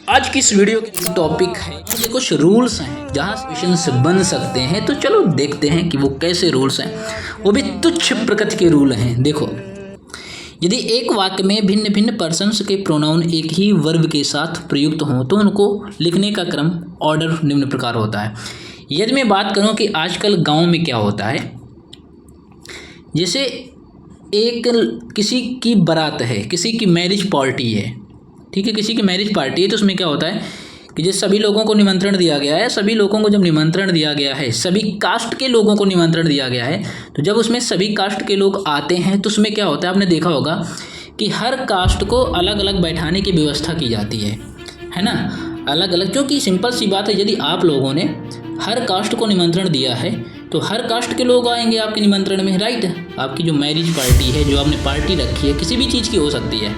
आज की इस वीडियो की टॉपिक है कि कुछ रूल्स हैं जहाँ क्वेश्चंस बन सकते हैं। तो चलो देखते हैं कि वो कैसे रूल्स हैं, वो भी तुच्छ प्रकृति के रूल हैं। देखो, यदि एक वाक्य में भिन्न भिन्न पर्सन्स के प्रोनाउन एक ही वर्ब के साथ प्रयुक्त हों तो उनको लिखने का क्रम ऑर्डर निम्न प्रकार होता है। यदि मैं बात करूं कि आजकल गांव में क्या होता है, जैसे एक किसी की बारात है, किसी की मैरिज पार्टी है, ठीक है, किसी की मैरिज पार्टी है, तो उसमें क्या होता है कि जैसे सभी लोगों को निमंत्रण दिया गया है, सभी लोगों को जब निमंत्रण दिया गया है, सभी कास्ट के लोगों को निमंत्रण दिया गया है, तो जब उसमें सभी कास्ट के लोग आते हैं तो उसमें क्या होता है, आपने देखा होगा कि हर कास्ट को अलग अलग बैठाने की व्यवस्था की जाती है ना, अलग अलग। क्योंकि सिंपल सी बात है, यदि आप लोगों ने हर कास्ट को निमंत्रण दिया है तो हर कास्ट के लोग आएंगे आपके निमंत्रण में, राइट। आपकी जो मैरिज पार्टी है, जो आपने पार्टी रखी है, किसी भी चीज़ की हो सकती है,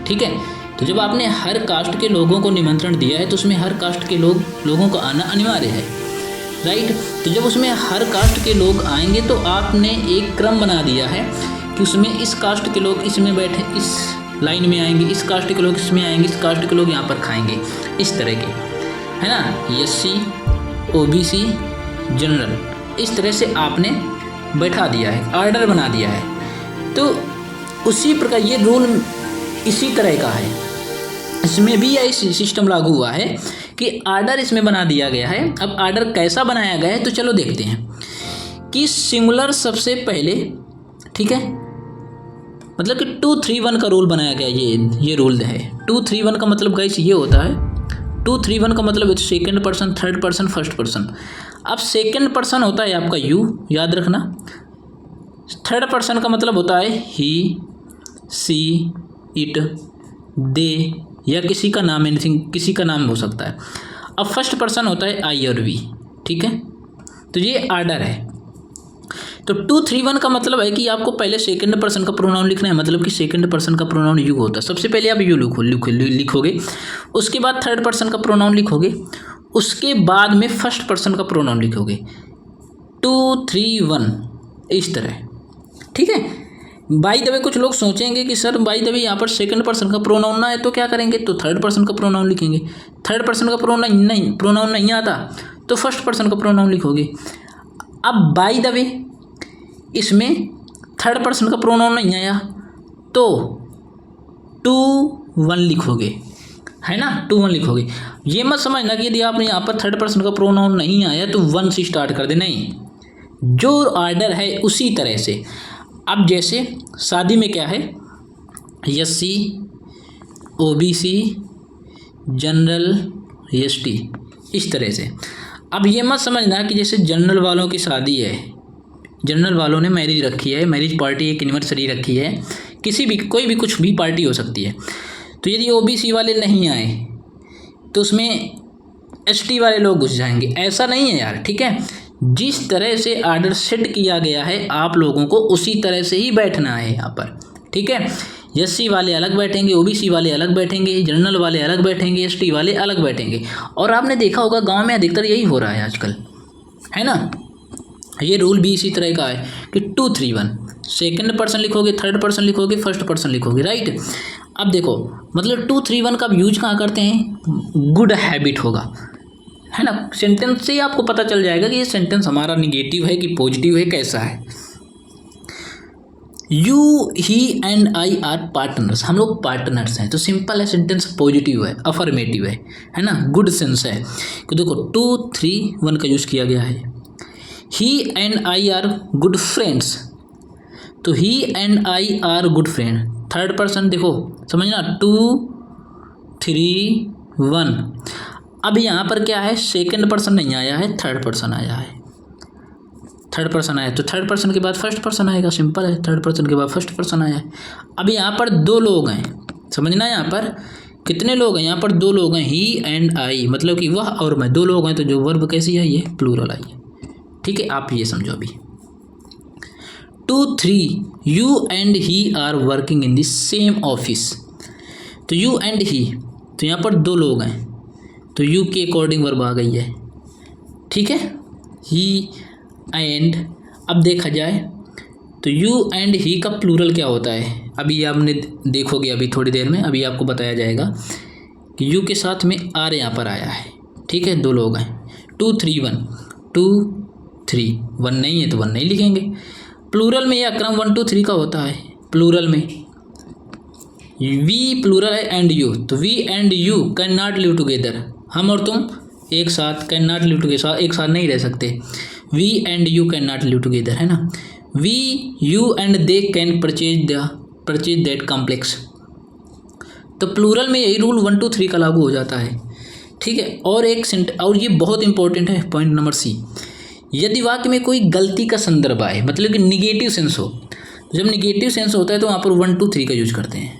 ठीक है। तो जब आपने हर कास्ट के लोगों को निमंत्रण दिया है तो उसमें हर कास्ट के लोगों का आना अनिवार्य है, राइट। तो जब उसमें हर कास्ट के लोग आएंगे तो आपने एक क्रम बना दिया है कि उसमें इस कास्ट के लोग इसमें बैठे, इस लाइन में आएंगे, इस कास्ट के लोग इसमें आएंगे, इस कास्ट के लोग यहाँ पर खाएंगे, इस तरह के, है ना। SC OBC जनरल, इस तरह से आपने बैठा दिया है, ऑर्डर बना दिया है। तो उसी प्रकार ये रूल इसी तरह का है, इसमें भी यही सिस्टम लागू हुआ है कि ऑर्डर इसमें बना दिया गया है। अब ऑर्डर कैसा बनाया गया है तो चलो देखते हैं कि सिंगुलर सबसे पहले, ठीक है, मतलब कि 2 3 1 का रूल बनाया गया। ये रूल है 2 3 1 का मतलब गाइस ये होता है, 2 3 1 का मतलब second person, third person, first person. अब सेकंड पर्सन होता है आपका यू, याद रखना। थर्ड पर्सन का मतलब होता है ही, सी, इट, दे, या किसी का नाम, एनीथिंग, किसी का नाम हो सकता है। अब फर्स्ट पर्सन होता है आई और वी, ठीक है। तो ये ऑर्डर है। तो 2 3 1 का मतलब है कि आपको पहले सेकंड पर्सन का प्रोनाउन लिखना है, मतलब कि सेकंड पर्सन का प्रोनाउन यू होता है। सबसे पहले आप यू लिखोगे, उसके बाद थर्ड पर्सन का प्रोनाउन लिखोगे, उसके बाद में फर्स्ट पर्सन का प्रोनाउन लिखोगे। 2 3 1 इस तरह, ठीक है। बाई द वे कुछ लोग सोचेंगे कि सर बाई द वे यहाँ पर सेकंड पर्सन का प्रोनाउन ना है तो क्या करेंगे, तो थर्ड पर्सन का प्रोनाउन लिखेंगे। थर्ड पर्सन का प्रोनाउन नहीं आता तो फर्स्ट पर्सन का प्रोनाउन लिखोगे। अब बाई द वे इसमें थर्ड पर्सन का प्रोनाउन नहीं आया तो 2 1 लिखोगे, है ना, 2 1 लिखोगे। ये मत समझना कि यदि आप यहाँ पर थर्ड पर्सन का प्रोनाउन नहीं आया तो 1 से स्टार्ट कर दे, नहीं, जो ऑर्डर है उसी तरह से। अब जैसे शादी में क्या है, SC OBC जनरल ST, इस तरह से। अब ये मत समझना कि जैसे जनरल वालों की शादी है, जनरल वालों ने मैरिज रखी है, मैरिज पार्टी, एक एनिवर्सरी रखी है, किसी भी कोई भी कुछ भी पार्टी हो सकती है, तो यदि OBC वाले नहीं आए तो उसमें ST वाले लोग घुस जाएंगे, ऐसा नहीं है यार, ठीक है। जिस तरह से ऑर्डर सेट किया गया है आप लोगों को उसी तरह से ही बैठना है यहाँ पर, ठीक है। SC वाले अलग बैठेंगे, OBC वाले अलग बैठेंगे, जनरल वाले अलग बैठेंगे, ST वाले अलग बैठेंगे। और आपने देखा होगा गांव में अधिकतर यही हो रहा है आजकल, है ना। ये रूल भी इसी तरह का है कि 2 3 1 सेकंड पर्सन लिखोगे, थर्ड पर्सन लिखोगे, फर्स्ट पर्सन लिखोगे, राइट। अब देखो, मतलब 2 3 1 का यूज कहाँ करते हैं, गुड हैबिट होगा, है ना। सेंटेंस से ही आपको पता चल जाएगा कि ये सेंटेंस हमारा निगेटिव है कि पॉजिटिव है, कैसा है। You, he and I are partners, हम लोग पार्टनर्स हैं, तो सिंपल है, सेंटेंस पॉजिटिव है, अफर्मेटिव है ना, गुड सेंस है। तो देखो 2 3 1 का यूज़ किया गया है। He and I are good friends, तो he and I are good friend, third person देखो समझना, 2 3 1। अब यहाँ पर क्या है, सेकंड पर्सन नहीं आया है, थर्ड पर्सन आया है। थर्ड पर्सन आया तो थर्ड पर्सन के बाद फर्स्ट पर्सन आएगा, सिंपल है, थर्ड पर्सन के बाद फर्स्ट पर्सन आया है। अब यहाँ पर 2 लोग हैं, समझना, यहाँ पर कितने लोग हैं, यहाँ पर 2 लोग हैं, ही एंड आई, मतलब कि वह और मैं, 2 लोग हैं, तो जो वर्ब कैसी है, ये प्लूरल आई है, ठीक है। आप ये समझो अभी 2 3 you and he are working in the same office, तो यू एंड ही, तो यहाँ पर 2 लोग हैं तो यू के अकॉर्डिंग वर्ब आ गई है, ठीक है, ही एंड। अब देखा जाए तो यू एंड ही का प्लूरल क्या होता है, अभी आपने देखोगे अभी थोड़ी देर में, अभी आपको बताया जाएगा कि यू के साथ में आर यहाँ पर आया है, ठीक है, 2 लोग हैं, 2 3 1, 2 3 1 नहीं है तो 1 नहीं लिखेंगे। प्लूरल में यह क्रम 1 2 3 का होता है। प्लूरल में वी प्लूरल है एंड यू, तो we and you can not live together, हम और तुम एक साथ कैन नॉट लिव टुगेदर, एक साथ नहीं रह सकते। We and you can not live together, है ना। We you and they can purchase that complex, तो प्लूरल में यही रूल 1 2 3 का लागू हो जाता है, ठीक है। और और ये बहुत इंपॉर्टेंट है, पॉइंट नंबर सी, यदि वाक्य में कोई गलती का संदर्भ आए, मतलब कि निगेटिव सेंस हो, तो जब निगेटिव सेंस होता है तो वहाँ पर 1 2 3 का यूज करते हैं।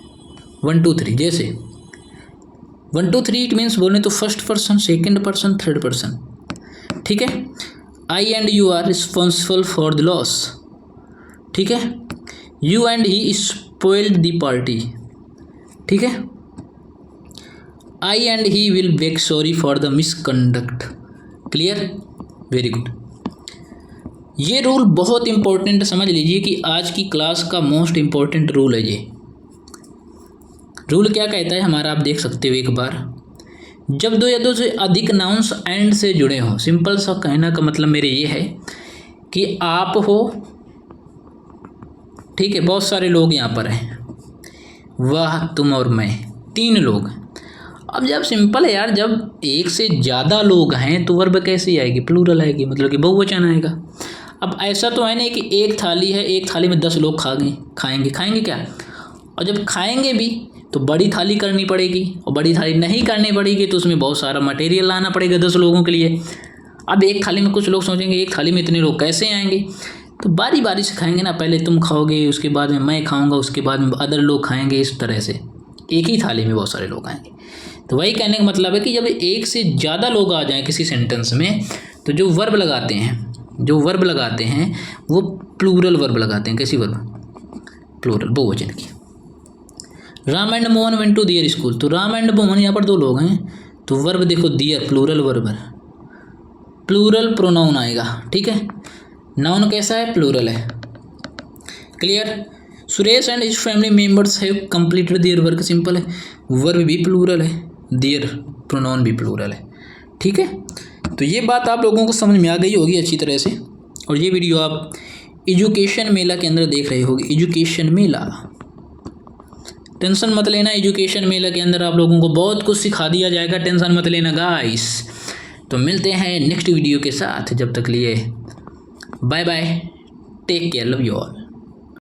1 2 3 जैसे 1 2 3 इट मीन्स बोलने तो first person, second person, third person, ठीक है। I and you are responsible for the loss, ठीक है। You and he spoiled the party, ठीक है। I and he will beg sorry for the misconduct, clear, very good. ये rule बहुत important, समझ लीजिए कि आज की क्लास का मोस्ट इंपॉर्टेंट रूल है। ये रूल क्या कहता है हमारा, आप देख सकते हो एक बार, जब 2 या 2 से अधिक नाउन्स एंड से जुड़े हों, सिंपल सा कहना का मतलब मेरे ये है कि आप हो, ठीक है, बहुत सारे लोग यहाँ पर हैं, वह, तुम और मैं, 3 लोग। अब जब सिंपल है यार, जब एक से ज़्यादा लोग हैं तो वर्ब कैसी आएगी, प्लूरल आएगी, मतलब कि बहुवचन आएगा। अब ऐसा तो है नहीं कि एक थाली है, एक थाली में 10 लोग खाएंगे क्या, और जब खाएंगे भी तो बड़ी थाली करनी पड़ेगी, और बड़ी थाली नहीं करनी पड़ेगी तो उसमें बहुत सारा मटेरियल लाना पड़ेगा 10 लोगों के लिए। अब एक थाली में कुछ लोग सोचेंगे एक थाली में इतने लोग कैसे आएंगे, तो बारी बारी से खाएंगे ना, पहले तुम खाओगे, उसके बाद में मैं खाऊंगा, उसके बाद में अदर लोग खाएंगे, इस तरह से एक ही थाली में बहुत सारे लोग आएंगे। तो वही कहने का मतलब है कि जब एक से ज़्यादा लोग आ जाएं किसी सेंटेंस में, तो जो वर्ब लगाते हैं वो प्लूरल वर्ब लगाते हैं। कैसी वर्ब, प्लूरल, बहुवचन की। Ram and Mohan went to their school, तो राम एंड मोहन यहाँ पर 2 लोग हैं, तो वर्ब देखो दियर, प्लूरल वर्ब है, प्लूरल प्रोनाउन आएगा, ठीक है। नाउन कैसा है, प्लूरल है, clear. Suresh and his family members have completed their work, simple है, वर्ब भी प्लूरल है, देयर प्रोनाउन भी प्लूरल है, ठीक है। तो ये बात आप लोगों को समझ में आ गई होगी अच्छी तरह से। और ये वीडियो आप एजुकेशन मेला के अंदर देख रहे होगे, एजुकेशन मेला, टेंशन मत लेना, एजुकेशन मेला के अंदर आप लोगों को बहुत कुछ सिखा दिया जाएगा, टेंशन मत लेना गाइस। तो मिलते हैं नेक्स्ट वीडियो के साथ, जब तक लिए bye bye, take care, love you all.